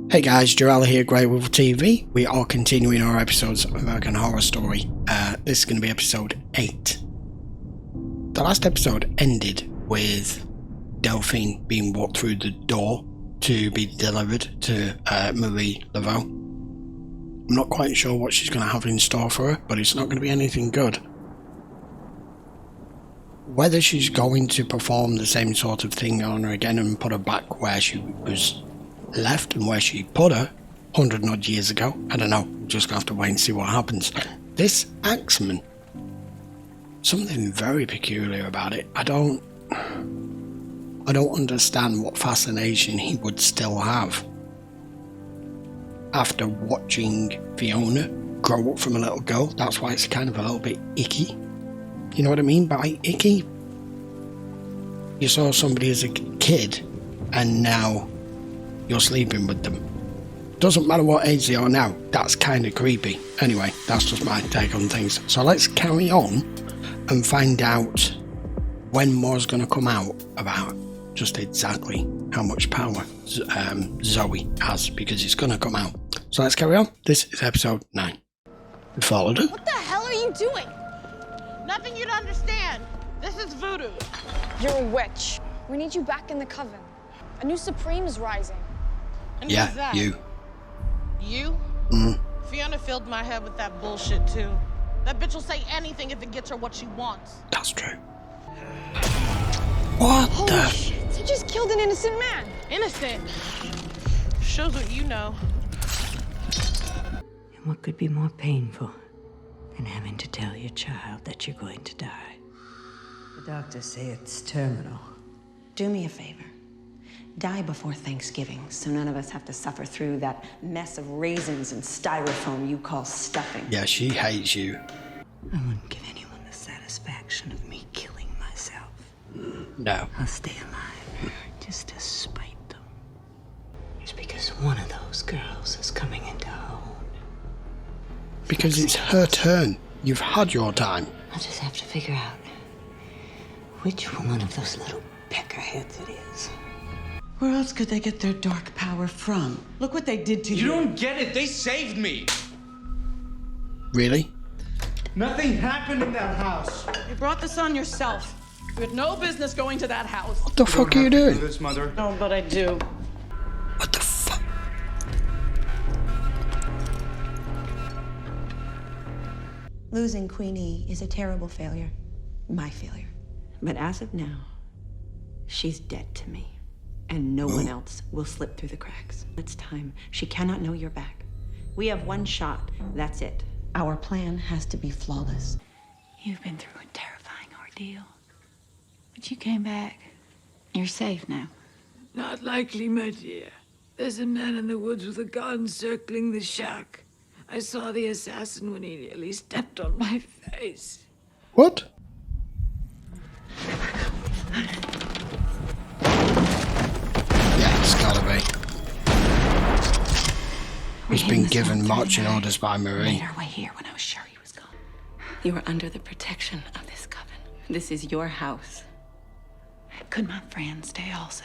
Hey guys, Jarella here, GreyWolf TV. We are continuing our episodes of American Horror Story. This is going to be episode 8. The last episode ended with Delphine being walked through the door to be delivered to Marie Laveau. I'm not quite sure what she's going to have in store for her, but it's not going to be anything good. Whether she's going to perform the same sort of thing on her again and put her back where she was left and where she put her 100 and odd years ago, I don't know. Just gonna have to wait and see what happens. This axeman, something very peculiar about it. I don't understand what fascination he would still have after watching Fiona grow up from a little girl. That's why it's kind of a little bit icky. You know what I mean by icky? You saw somebody as a kid and now you're sleeping with them. Doesn't matter what age they are now, that's kind of creepy. Anyway, that's just my take on things. So let's carry on and find out when more's going to come out about just exactly how much power Zoe has, because it's going to come out. So let's carry on. This is episode 9. We followed her. What the hell are you doing? Nothing you'd understand. This is voodoo. You're a witch. We need you back in the coven. A new supreme is rising. And Yeah, who's that? you. You? Fiona filled my head with that bullshit too. That bitch will say anything if it gets her what she wants. That's true. What Holy the? shit, you just killed an innocent man. Innocent. Shows what you know. And what could be more painful than having to tell your child that you're going to die? The doctors say it's terminal. Do me a favor. Die before Thanksgiving, so none of us have to suffer through that mess of raisins and styrofoam you call stuffing. Yeah, she hates you. I wouldn't give anyone the satisfaction of me killing myself. No. I'll stay alive just to spite them. It's because one of those girls is coming into our home. Because it's her turn. You've had your time. I'll just have to figure out which one of those little peckerheads it is. Where else could they get their dark power from? Look what they did to you. You don't get it. They saved me. Really? Nothing happened in that house. You brought this on yourself. You had no business going to that house. What the fuck are you Do doing? this, Mother. No, but I do. What the fuck? Losing Queenie is a terrible failure. My failure. But as of now, she's dead to me. And no one else will slip through the cracks. It's time. She cannot know you're back. We have one shot. That's it. Our plan has to be flawless. You've been through a terrifying ordeal. But you came back. You're safe now. Not likely, my dear. There's a man in the woods with a gun circling the shack. I saw the assassin when he nearly stepped on my face. What? Yeah, it's gotta be. He's been given marching orders by Made Marie. our way here when I was sure he was gone. You are under the protection of this coven. This is your house. Could my friend stay also?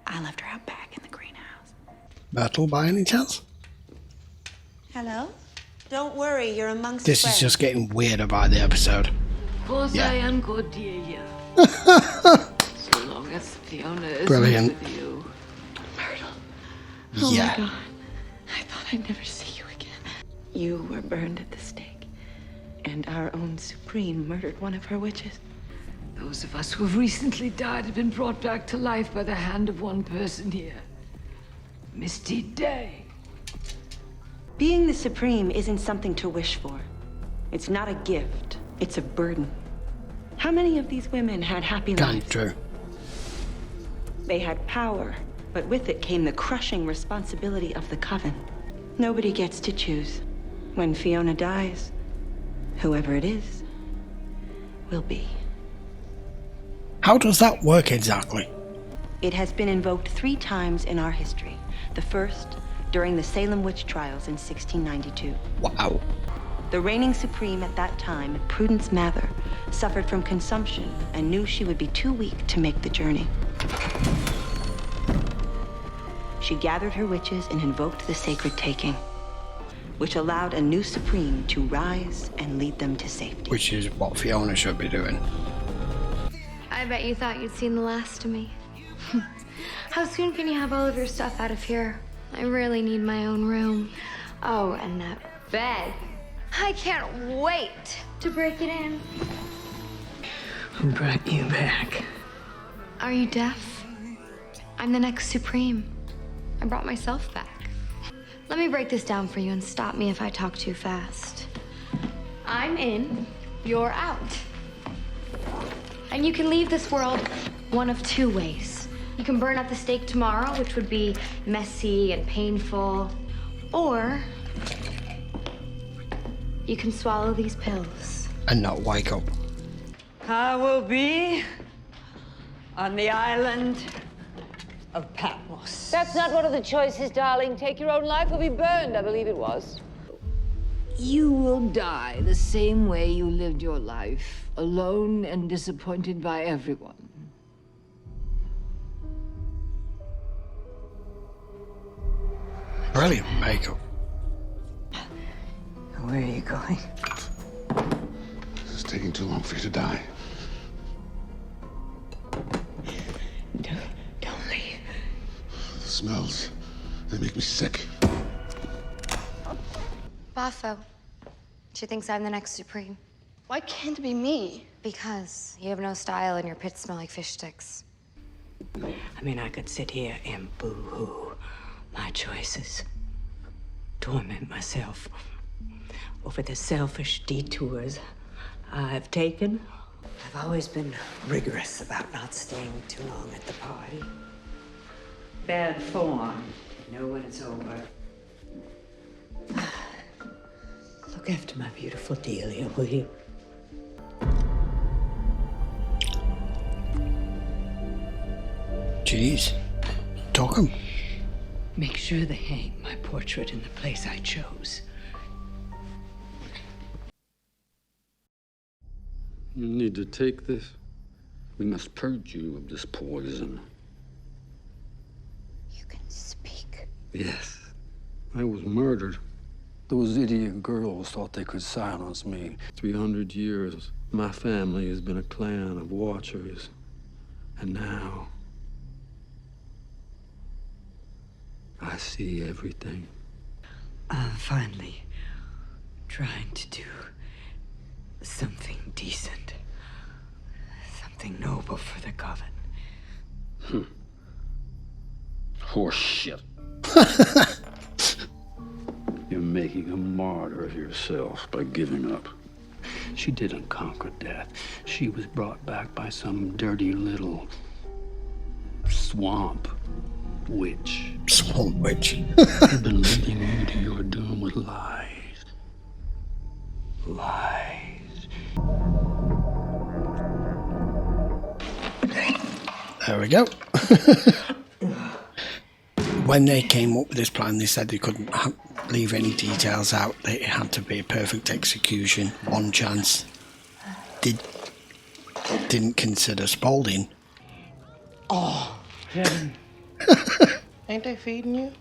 I left her out back in the greenhouse. Myrtle by any chance? Hello? Don't worry, you're amongst This is just getting weirder by the episode. Of course Yeah. I am Cordelia. So long as Fiona is Brilliant. with you. Oh Yeah. my God. I thought I'd never see you again. You were burned at the stake. And our own Supreme murdered one of her witches. Those of us who have recently died have been brought back to life by the hand of one person here. Misty Day. Being the Supreme isn't something to wish for. It's not a gift. It's a burden. How many of these women had happy Kind lives? of true. They had power, but with it came the crushing responsibility of the coven. Nobody gets to choose. When Fiona dies, whoever it is, will be. How does that work exactly? It has been invoked 3 times in our history. The first, during the Salem witch trials in 1692. Wow. The reigning supreme at that time, Prudence Mather, suffered from consumption and knew she would be too weak to make the journey. she gathered her witches and invoked the sacred taking, which allowed a new supreme to rise and lead them to safety. Which is what Fiona should be doing. I bet you thought you'd seen the last of me. How soon can you have all of your stuff out of here? I really need my own room. Oh, and that bed. I can't wait to break it in. Who brought you back? Are you deaf? I'm the next Supreme. I brought myself back. Let me break this down for you and stop me if I talk too fast. I'm in, you're out. And you can leave this world one of two ways. You can burn at the stake tomorrow, which would be messy and painful, or you can swallow these pills. And not wake up. I will be on the island of Patmos. That's not one of the choices, darling. Take your own life or be burned, I believe it was. You will die the same way you lived your life, alone and disappointed by everyone. Brilliant makeup. Where are you going? It's taking too long for you to die. Don't leave. The smells, they make me sick. Bafo. She thinks I'm the next Supreme. Why can't it be me? Because you have no style and your pits smell like fish sticks. I mean, I could sit here and boo-hoo my choices, torment myself over the selfish detours I've taken. I've always been rigorous about not staying too long at the party. Bad form. Know when it's over. Look after my beautiful Delia, will you? Jeez. Took him. Make sure they hang my portrait in the place I chose. You need to take this. We must purge you of this poison. You can speak. Yes. I was murdered. Those idiot girls thought they could silence me. 300 years, my family has been a clan of watchers. And now, I see everything. I'm finally trying to do something decent. Something noble for the coven. Horse shit. You're making a martyr of yourself by giving up. She didn't conquer death. She was brought back by some dirty little swamp witch. Swamp witch. You've been leading you to your doom with lies. Lies. There we go. When they came up with this plan, they said they couldn't leave any details out. It had to be a perfect execution, one chance. Didn't consider Spaulding. Oh, heaven. Ain't they feeding you?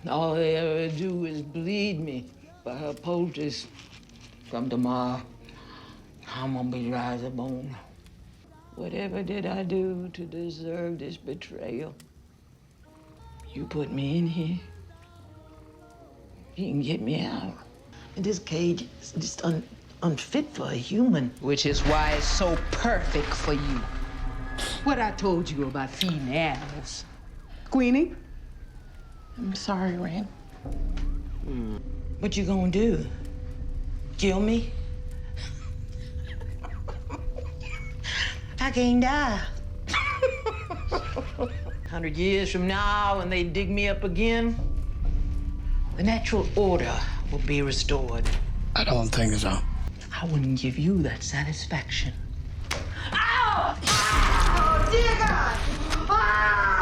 All they ever do is bleed me. But her poultice from tomorrow, I'm gonna be dry as a bone. Whatever did I do to deserve this betrayal? You put me in here. You can get me out. And this cage is just unfit for a human. Which is why it's so perfect for you. What I told you about feeding animals. Queenie? I'm sorry, Ren. What you gonna do? Kill me? I can't die. 100 years from now, when they dig me up again, the natural order will be restored. I don't think so. I wouldn't give you that satisfaction. Ow! Oh, dear God!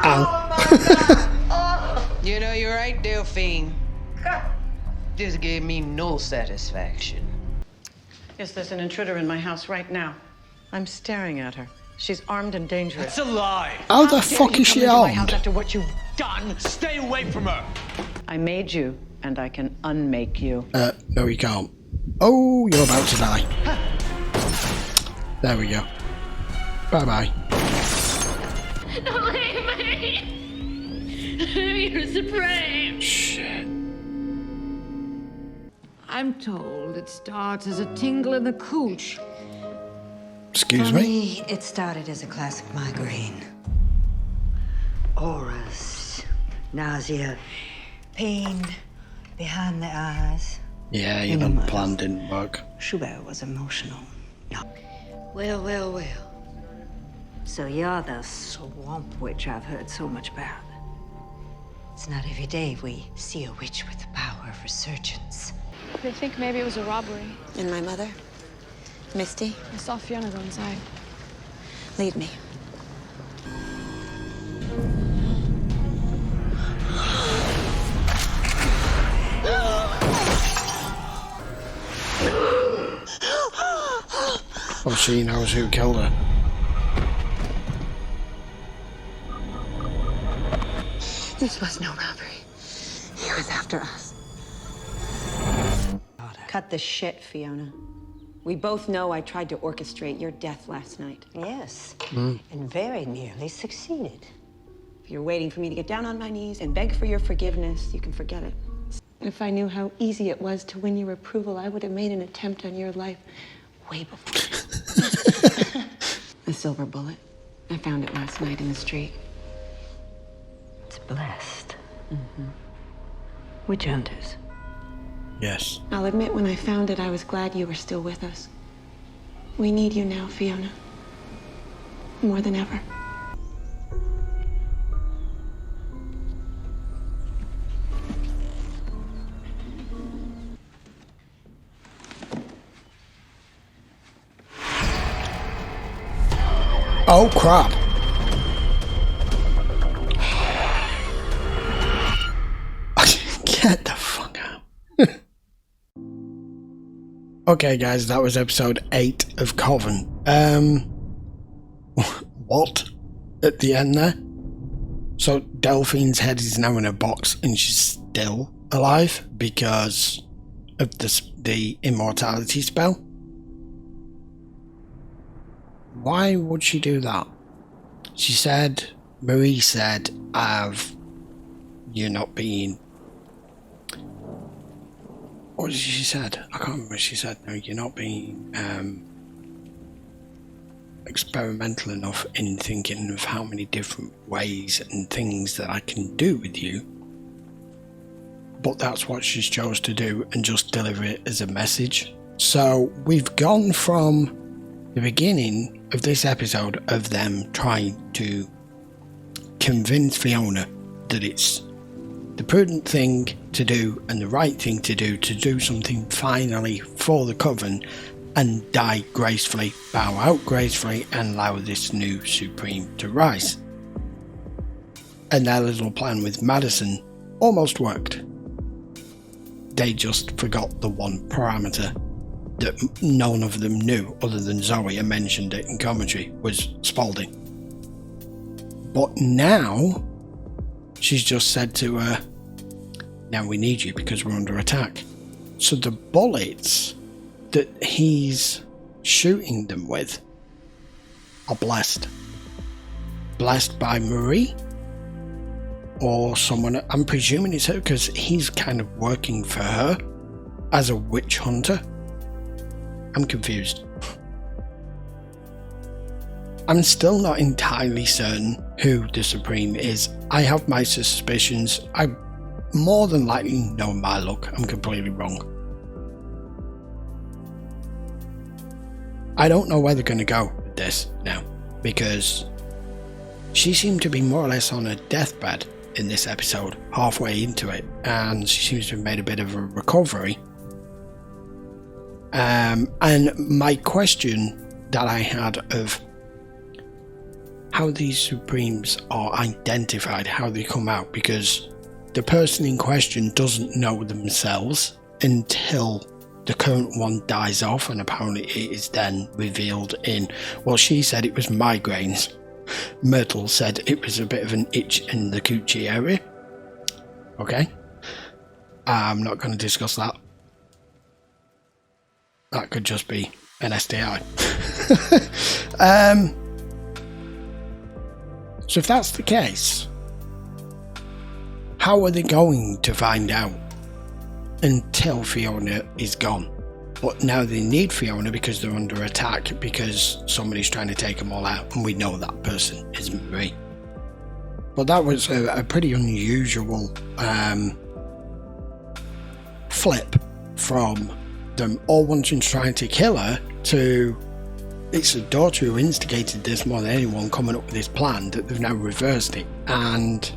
Oh, my God! You know, you're right, Delphine. This gave me no satisfaction. Yes, there's an intruder in my house right now. I'm staring at her. She's armed and dangerous. It's a lie. How the fuck is she armed? After what you've Done. Stay away from her. I made you, and I can unmake you. No, you can't. Oh, you're about to die. There we go. Bye-bye. Don't leave me! You're supreme! Shit. I'm told it starts as a tingle in the cooch. Excuse For me? me, it started as a classic migraine. Auras, nausea, pain behind the eyes. Yeah, your little plan didn't work. Schubert was emotional. Well, well, well. So you're the swamp witch I've heard so much about. It's not every day we see a witch with the power of resurgence. They think maybe it was a robbery. And my mother? Misty? I saw Fiona go inside. Lead me. Oh, she knows who killed her. This was no robbery. He was after us. Cut the shit, Fiona. We both know I tried to orchestrate your death last night. Yes, and very nearly succeeded. If you're waiting for me to get down on my knees and beg for your forgiveness, you can forget it. If I knew how easy it was to win your approval, I would have made an attempt on your life way before. A silver bullet. I found it last night in the street. It's blessed. Witch hunters. Yes. I'll admit when I found it, I was glad you were still with us. We need you now, Fiona. More than ever. Oh, crap. Get the fuck out. Okay, guys, that was episode 8 of Coven. What? At the end there? So Delphine's head is now in a box and she's still alive because of the immortality spell? Why would she do that? She said, Marie said, you're not being... What did she said? I can't remember what she said. No, you're not being experimental enough in thinking of how many different ways and things that I can do with you. But that's what she's chose to do and just deliver it as a message. So we've gone from the beginning of this episode of them trying to convince Fiona that it's the prudent thing to do and the right thing to do something finally for the coven and die gracefully, bow out gracefully and allow this new supreme to rise. And their little plan with Madison almost worked. They just forgot the one parameter that none of them knew other than Zoe and mentioned it in commentary was Spaulding. But now she's just said to her, now we need you because we're under attack. So the bullets that he's shooting them with are blessed. Blessed by Marie or someone, I'm presuming it's her because he's kind of working for her as a witch hunter. I'm confused. I'm still not entirely certain who the Supreme is. I have my suspicions. I more than likely know my luck. I'm completely wrong. I don't know where they're going to go with this now because she seemed to be more or less on a deathbed in this episode, halfway into it, and she seems to have made a bit of a recovery. And my question that I had of how these Supremes are identified, how they come out, because the person in question doesn't know themselves until the current one dies off, and apparently it is then revealed in, well, she said it was migraines. Myrtle said it was a bit of an itch in the coochie area. Okay. I'm not going to discuss that. That could just be an STI. So if that's the case, how are they going to find out until Fiona is gone? But now they need Fiona because they're under attack, because somebody's trying to take them all out, and we know that person is Marie. But that was a pretty unusual flip from them all wanting to try to kill her to it's the daughter who instigated this more than anyone, coming up with this plan, that they've now reversed it. And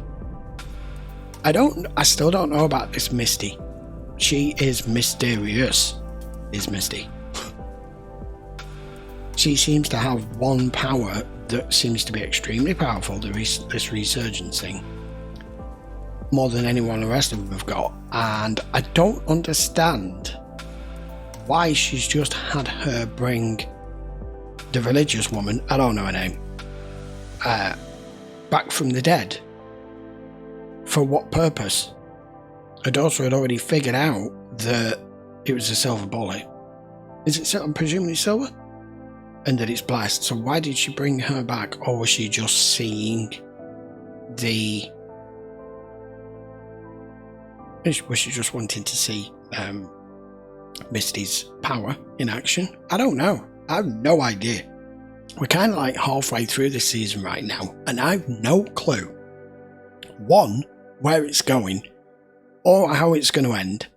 I still don't know about this Misty. She is mysterious, is Misty. She seems to have one power that seems to be extremely powerful, this resurgence thing, more than anyone the rest of them have got. And I don't understand why she's just had her bring the religious woman, I don't know her name, back from the dead. For what purpose? Her daughter had already figured out that it was a silver bullet. Is it, I'm presuming silver? And that it's blessed. So why did she bring her back? Or was she just seeing the... Was she just wanting to see Misty's power in action? I don't know. I have no idea. We're kind of like halfway through this season right now, and I have no clue, one, where it's going, or how it's going to end,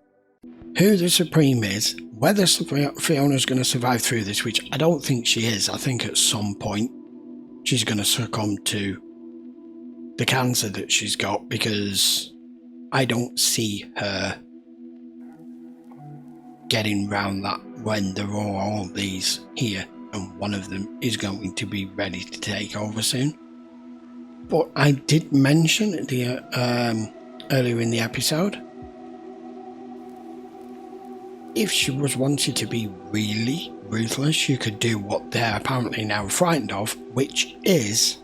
who the Supreme is, whether Fiona's going to survive through this, which I don't think she is. I think at some point she's going to succumb to the cancer that she's got, because I don't see her getting round that when there are all these here and one of them is going to be ready to take over soon. But I did mention earlier in the episode, if she was wanted to be really ruthless, she could do what they're apparently now frightened of, which is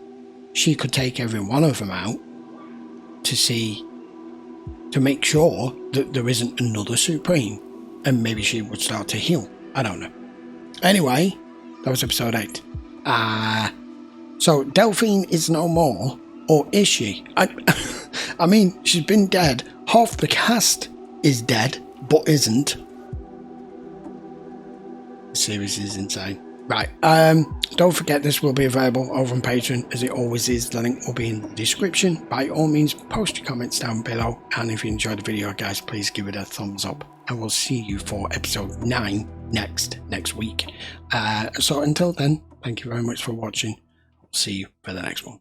she could take every one of them out to make sure that there isn't another Supreme. And maybe she would start to heal. I don't know. Anyway, that was episode 8. So Delphine is no more, or is she? I mean, she's been dead. Half the cast is dead, but isn't. The series is insane. Right. Don't forget, this will be available over on Patreon, as it always is. The link will be in the description. By all means, post your comments down below. And if you enjoyed the video, guys, please give it a thumbs up. And we'll see you for episode 9 next week. So until then, thank you very much for watching. I'll see you for the next one.